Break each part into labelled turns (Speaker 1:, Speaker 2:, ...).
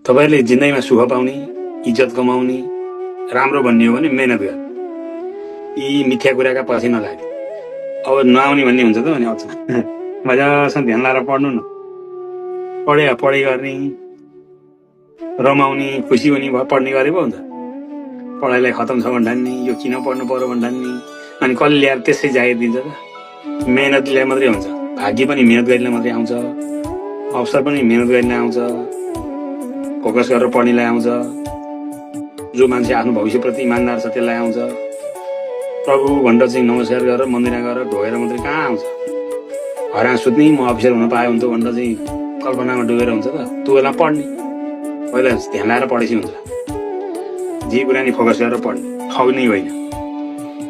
Speaker 1: तपाईहरुले जिन्दगीमा सुख पाउने, इज्जत कमाउने, राम्रो बन्ने हो भने मेहनत गर्नु। यी मिथ्या कुराका पछि नलाग्ने। अब नआउने भन्ने हुन्छ त भने आउँछ। मजासँग ध्यान लाएर पढ्नु न। पढे गर्ने, रमाउने, खुसी हुने भयो पढ्ने गरे पो हुन्छ। पढाइलाई खतम छ भन्ठान्ने, यो किन पढ्नु पर्यो भन्ठान्ने, अनि कसले ल्याएर त्यसै जागिर दिन्छ त? मेहनतले मात्रै हुन्छ। भाग्य पनि मेहनत गरिने मात्रै आउँछ। अवसर पनि मेहनत गरिने आउँछ। फोकस गरेर पढ्नेलाई आउँछ। जो मान्छे आफ्नो भविष्यप्रति इमान्दार छ त्यसलाई आउँछ। प्रभु भनेर चाहिँ नमस्कार गरेर मन्दिरमा गएर ढोगेर मात्रै कहाँ आउँछ? हरान सुत्ने म अफिसर हुन पाए हुन्थ्यो भनेर चाहिँ कल्पनामा डुबेर हुन्छ त? त्यो बेला पढ्ने, पहिला ध्यान लाएर पढेपछि हुन्छ। जे कुरा नि फोकस गरेर पढ्ने, ठग्ने होइन।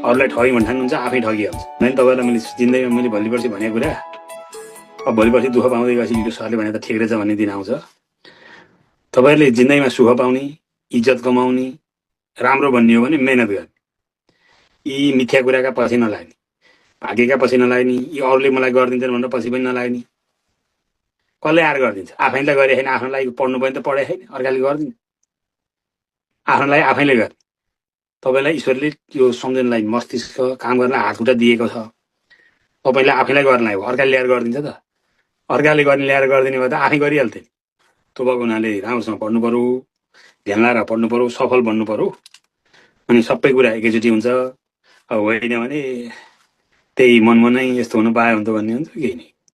Speaker 1: अरूलाई ठगी भन्ठान्नुहुन्छ, आफै ठगिहाल्छ। नै तपाईँलाई मैले जिन्दगीमा मैले भोलि पर्सि भनेको कुरा, अब भोलि पर्सि दुःख पाउँदै गएपछि यो सरले भने त ठिक रहेछ भन्ने दिन आउँछ। तपाईहरुले जिन्दगीमा सुख पाउने, इज्जत कमाउने, राम्रो बन्ने हो भने मेहनत गर्ने। यी मिथ्या कुराका पछि नलाग्ने, भाग्यका पछि नलाग्ने, यी अरूले मलाई गरिदिन्छन् भनेर पछि पनि नलाग्ने। कसले आएर गरिदिन्छ? आफैले गरे होइन, आफ्नो लागि पढ्नु पनि त पढे होइन, अर्काले गरिदिन्छ। आफ्नो लागि आफैले गर्ने। तपाईलाई ईश्वरले यो सम्झनलाई मस्तिष्क काम गर्न हातखुट्टा दिएको छ। तपाईले आफैलाई गर्नलाई हो, अर्काले ल्याएर गरिदिन्छ त? अर्काले गर्ने ल्याएर गरिदिने भए त आफै गरिहाल्थे। त्यो भएको हुनाले राम्रोसँग पढ्नु पर्यो, ध्यान लाएर पढ्नु पर्यो, सफल बन्नु पर्यो, अनि सबै कुरा एकैचोटि हुन्छ। अब होइन भने त्यही मनमनै यस्तो हुन पाए हुन्थ्यो भन्ने हुन्छ, केही नै।